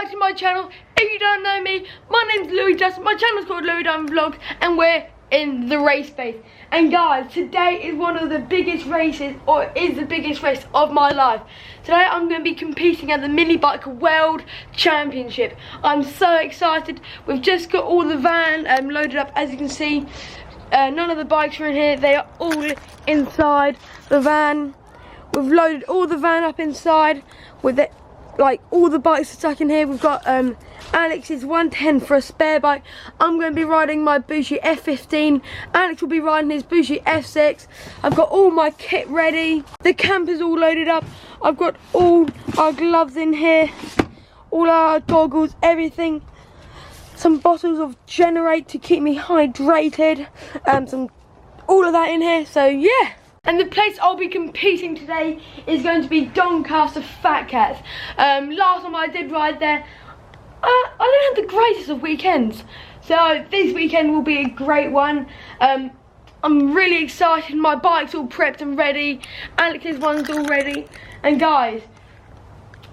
back to my channel. If you don't know me, my name's Louis Dutton. My channel's called Louis Dutton Vlogs, and we're in the race space. And guys, today is one of the biggest races, or is the biggest race of my life. Today I'm going to be competing at the Minibike WorId Championship. I'm so excited. We've just got all the van loaded up, as you can see. None of the bikes are in here. They are all inside the van. We've loaded all the van up inside with it. Like, all the bikes are stuck in here. We've got Alex's 110 for a spare bike. I'm going to be riding my Bucci F15. Alex will be riding his Bucci F6. I've got all my kit ready. The camper's all loaded up. I've got all our gloves in here, all our goggles, everything. Some bottles of Generate to keep me hydrated. All of that in here. So yeah. And the place I'll be competing today is going to be Doncaster Fat Cats. Last time I did ride there, I didn't have the greatest of weekends. So this weekend will be a great one. I'm really excited. My bike's all prepped and ready. Alex's one's all ready. And guys,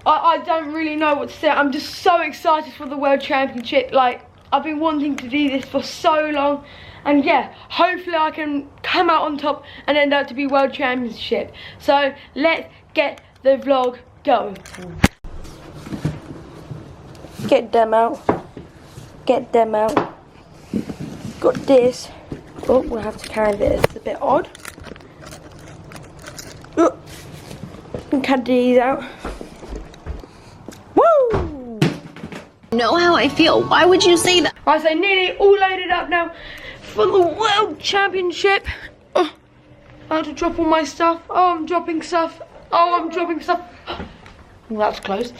I don't really know what to say. I'm just so excited for the World Championship. Like, I've been wanting to do this for so long. And yeah, hopefully I can come out on top and end up to be World Championship. So let's get the vlog going. Get them out. Get them out. Got this. Oh, we'll have to carry this. It's a bit odd. Oh, and cut these out. Woo! You know how I feel. Why would you say that? Right, so nearly all loaded up now for the World Championship. Oh, I had to drop all my stuff. Oh, I'm dropping stuff. Oh, I'm dropping stuff. Oh, that's close.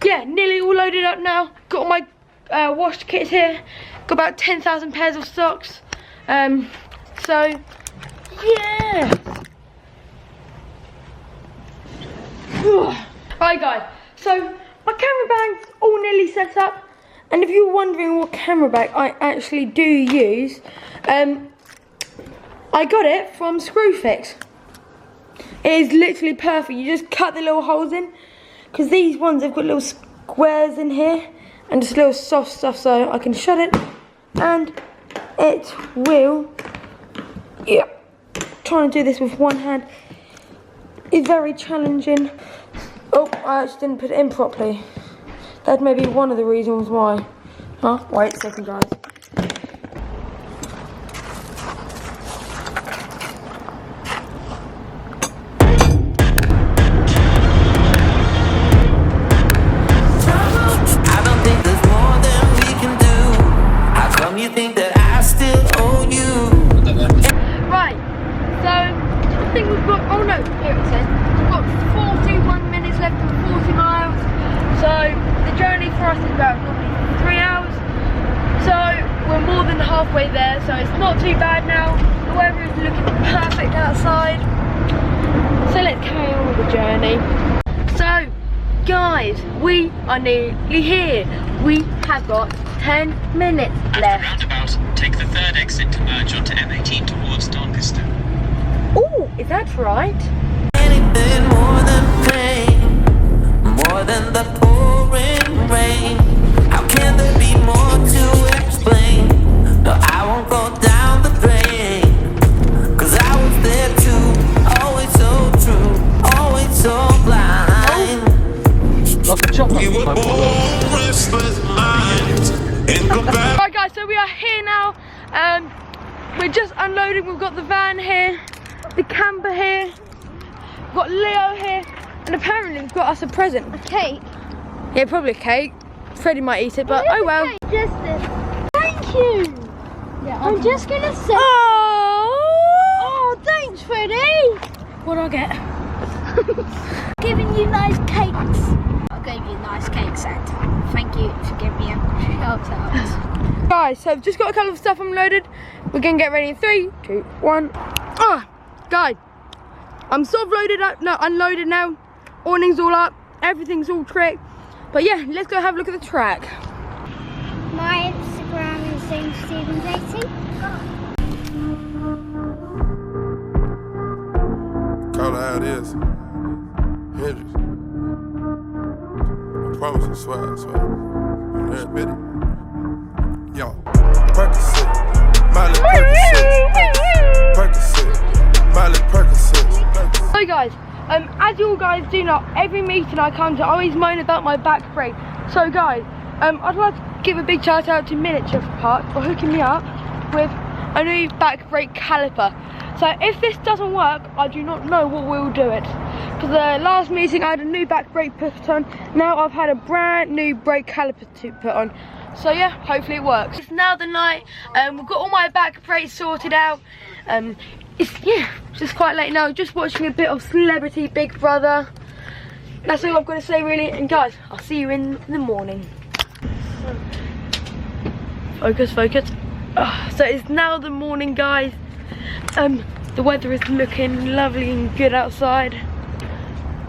Yeah, nearly all loaded up now. Got all my washed kits here. Got about 10,000 pairs of socks. So, yeah. Alright guys, so my camera bag's all nearly set up. And if you're wondering what camera bag I actually do use, I got it from Screwfix. It is literally perfect. You just cut the little holes in, because these ones have got little squares in here and just little soft stuff, so I can shut it and it will. Yeah, trying to do this with one hand is very challenging. Oh, I actually didn't put it in properly. That may be one of the reasons why. Huh? Wait a second, guys. I don't think there's more than we can do. How come you think that I still owe you? Right, so I think we've got, oh no, here it says, we've got 41 minutes left and 40 miles. So the journey for us is about probably 3 hours. So we're more than halfway there, so it's not too bad now. The weather is looking perfect outside. So let's carry on with the journey. So guys, we are nearly here. We have got 10 minutes left. At the roundabout, take the third exit to merge onto M18 towards Doncaster. Oh, is that right? Anything more than pain, more than the pouring rain. How can there be more to explain? No, I won't go down the drain, 'cause I was there too, always so true, always so blind. We were born restless minds in the back. Right guys, so we are here now. We're just unloading. We've got the van here, the camper here, we've got Leo here, and apparently we've got us a present. A cake? Yeah, probably a cake. Freddie might eat it, but oh well. Just this. Thank you. Yeah, I'm just gonna say. Oh, Thanks, Freddie. what do I get? Giving you nice cakes. I gave you a nice cake set. Thank you for giving me a shout out. Guys, so I've just got a couple of stuff unloaded. We're gonna get ready in 3, 2, 1. Guys, I'm sort of loaded up, no, unloaded now. Awning's all up, everything's all tricked. But yeah, let's go have a look at the track. My Instagram is JamesStevens80. Call it how it is. Hendrix. I promise, I swear, I swear. I'm there, admit it. Yo, Percocet, Miley Percocet, Percocet, Miley Percocet. So guys, as you all guys do know, every meeting I come to, I always moan about my back brake. So guys, I'd like to give a big shout out to Motocross for hooking me up with a new back brake caliper. So if this doesn't work, I do not know what we'll do it. Because the last meeting I had a new back brake put on. Now I've had a brand new brake caliper to put on. So yeah, hopefully it works. It's now the night. We've got all my back brakes sorted out. It's just quite late now. Just watching a bit of Celebrity Big Brother. That's all I've got to say really. And guys, I'll see you in the morning. Focus, focus. So it's now the morning, guys. The weather is looking lovely and good outside.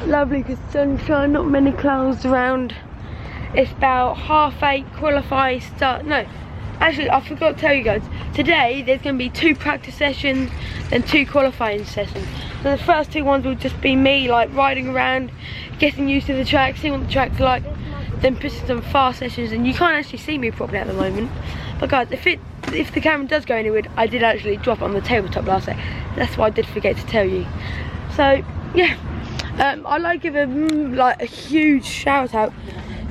Lovely good sunshine, not many clouds around. It's about 8:30, qualify start. No, actually I forgot to tell you guys. Today there's going to be 2 practice sessions and 2 qualifying sessions. So the first 2 ones will just be me like riding around, getting used to the track, seeing what the track's like, then pushing some fast sessions. And you can't actually see me properly at the moment. But guys, if the camera does go anywhere, I did actually drop it on the tabletop last night. That's why I did forget to tell you. So yeah, I'd like to give a huge shout out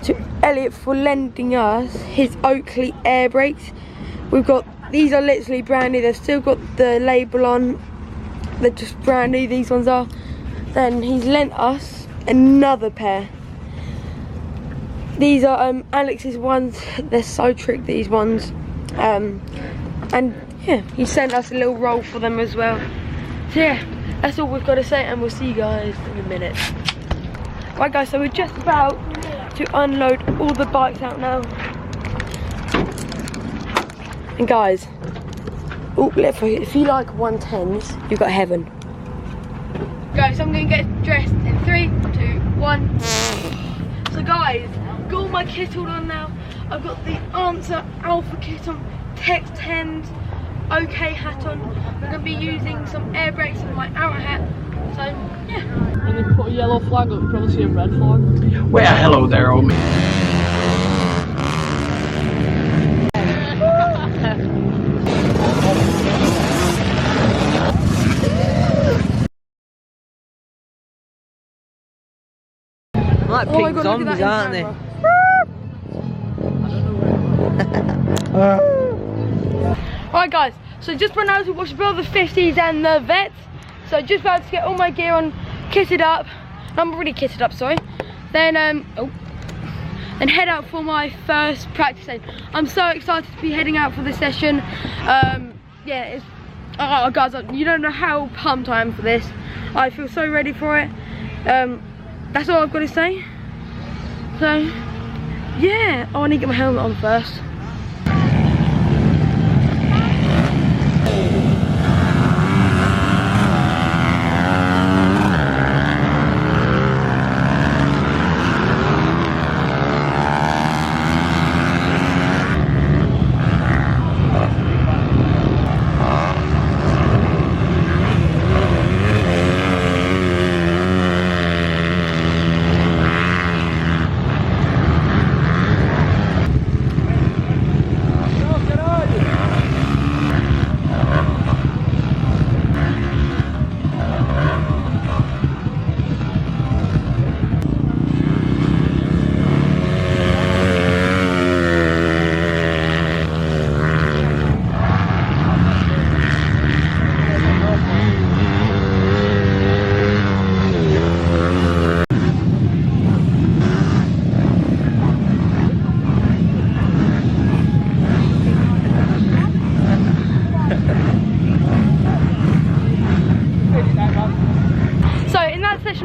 to Elliot for lending us his Oakley air brakes. These are literally brand new. They've still got the label on. They're just brand new, these ones are. Then he's lent us another pair. These are Alex's ones. They're so trick, these ones. And yeah, he sent us a little roll for them as well. So yeah, that's all we've got to say, and we'll see you guys in a minute. Right guys, so we're just about to unload all the bikes out now. And guys, if you like 110s, you've got heaven. Guys, I'm going to get dressed in 3, 2, 1. So guys, got all my kit all on now. I've got the Answer Alpha kit on, Tech 10s, OK hat on. I'm going to be using some air brakes in my outer hat. So yeah. And then put a yellow flag up, you probably see a red flag. Well, hello there, old man. Like pink zombies, aren't they? Alright guys, so just run out to watch both the 50s and the vets. So just about to get all my gear on, kitted up. I'm already kitted up, sorry. Then and head out for my first practice session. I'm so excited to be heading out for this session. Yeah, oh guys, you don't know how pumped I am for this. I feel so ready for it. That's all I've got to say. So yeah, I need to get my helmet on first.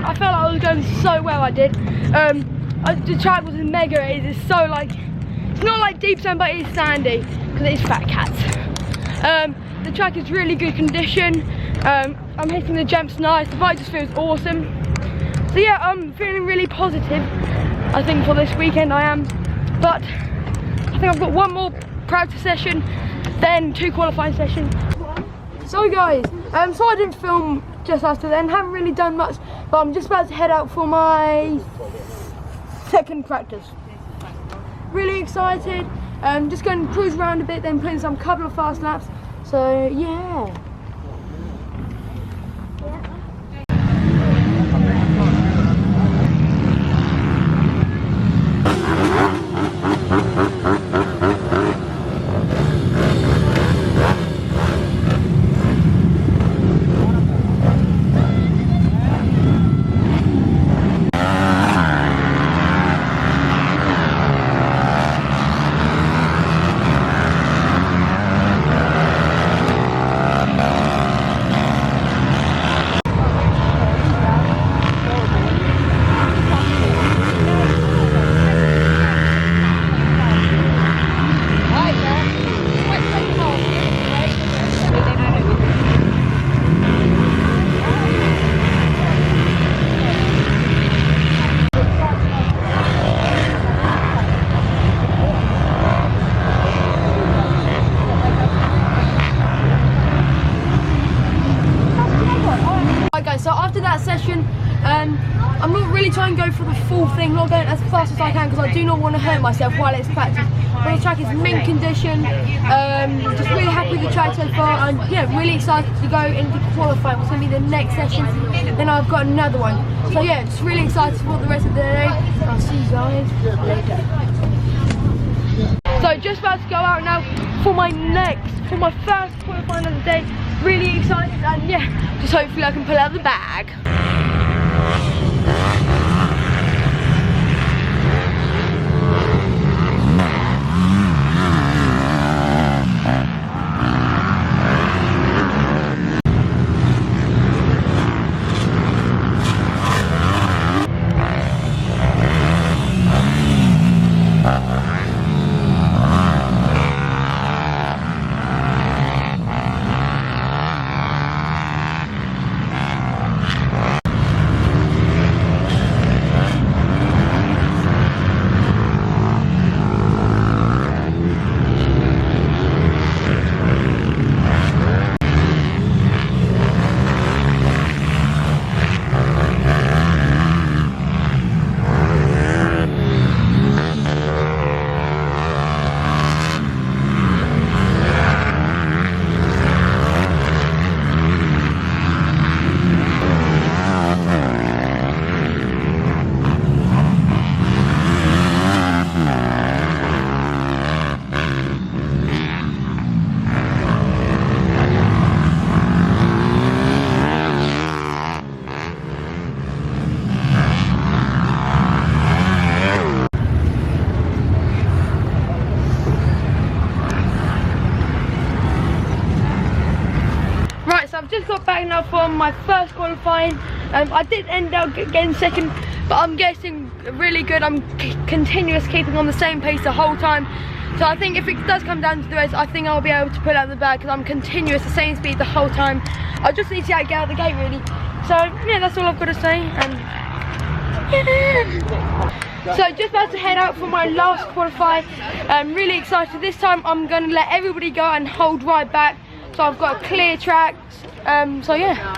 I felt like I was going so well. I did. The track was mega. It is so like, it's not like deep sand, but it is sandy because it is Fat Cats. The track is really good condition. I'm hitting the jumps nice. The bike just feels awesome. So yeah, I'm feeling really positive. I think for this weekend I am. But I think I've got one more practice session, then 2 qualifying sessions. So guys, so I didn't film just after then. Haven't really done much, but I'm just about to head out for my second practice. Really excited. Just going to cruise around a bit, then putting some couple of fast laps. So yeah. So after that session, I'm not really trying to go for the full thing, not going as fast as I can because I do not want to hurt myself while it's practice. But the track is mint condition, just really happy with the track so far, and yeah, really excited to go into qualifying. It's going to be the next session, then I've got another one. So yeah, just really excited for the rest of the day. I'll see you guys later. So just about to go out now for my first qualifying of the day. Really excited, and yeah, just hopefully I can pull out the bag. I've just got back now from my first qualifying. I did end up getting second, but I'm guessing really good. I'm continuous keeping on the same pace the whole time. So I think if it does come down to the race, I think I'll be able to pull out the bag because I'm continuous, the same speed the whole time. I just need to get out of the gate really. So yeah, that's all I've got to say. And yeah. So just about to head out for my last qualify. I'm really excited. This time I'm going to let everybody go and hold right back. So I've got a clear track. So yeah.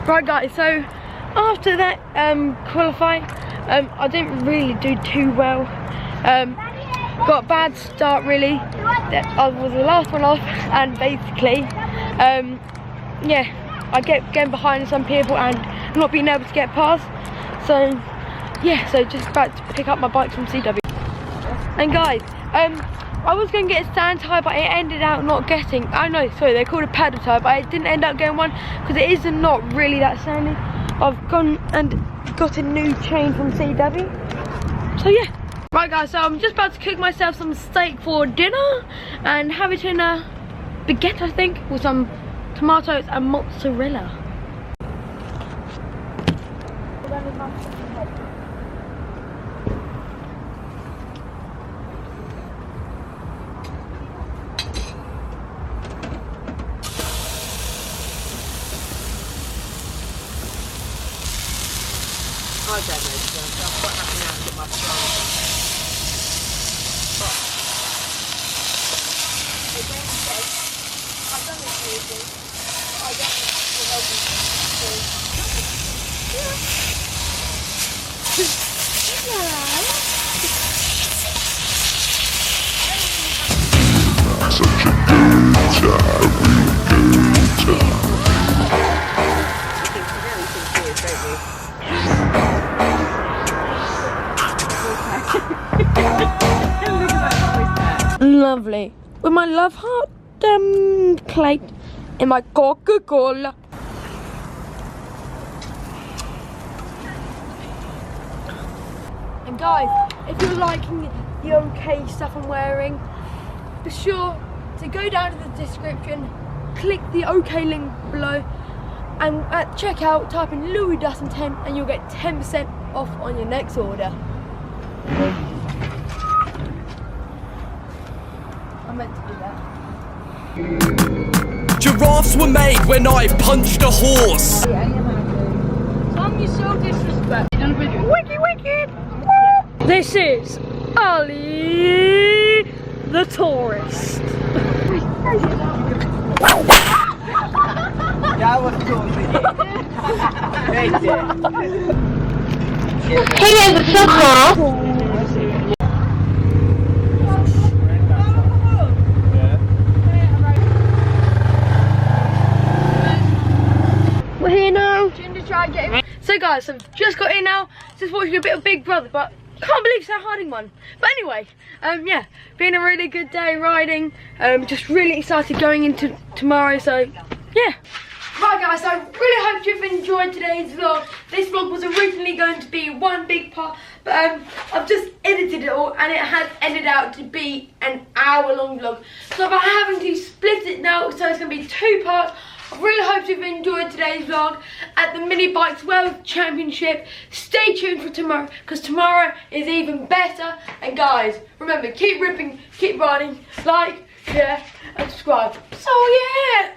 Right guys, so after that qualifying, I didn't really do too well. Got a bad start really. I was the last one off, and basically, yeah, I kept getting behind some people and not being able to get past. So yeah, so just about to pick up my bike from CW. And guys, I was going to get a stand tire, but it ended out not getting, oh no, sorry, they're called a paddle tire, but I didn't end up getting one because it is not really that sandy. I've gone and got a new chain from CW. So yeah. Right guys, so I'm just about to cook myself some steak for dinner and have it in a baguette, I think, with some tomatoes and mozzarella. I don't know, I'm quite happy now to get my phone. I've done this previously. I don't know help Lovely. With my love heart plate and my Coca-Cola. And guys, if you're liking the OK stuff I'm wearing, be sure to go down to the description, click the OK link below, and at checkout type in Louis Dutton 10 and you'll get 10% off on your next order. I meant to do that. Giraffes were made when I punched a horse. Tom, you're so disrespectful. Wiki wicked! This is Ali the Tourist. That was cool. Hey guys, what's up, Paul? We're here now. So guys, I've just got in now. Just watching a bit of Big Brother, but can't believe it's a harding one. But anyway, yeah, been a really good day riding. Just really excited going into tomorrow. So yeah. Right guys, so I really hope you've enjoyed today's vlog. This vlog was originally going to be one big part, but I've just edited it all and it has ended out to be an hour-long vlog. So I'm having to split it now, so it's going to be 2 parts. I really hope you've enjoyed today's vlog at the Minibike WorId Championship. Stay tuned for tomorrow, because tomorrow is even better. And guys, remember, keep ripping, keep riding, like, share, and subscribe. So yeah.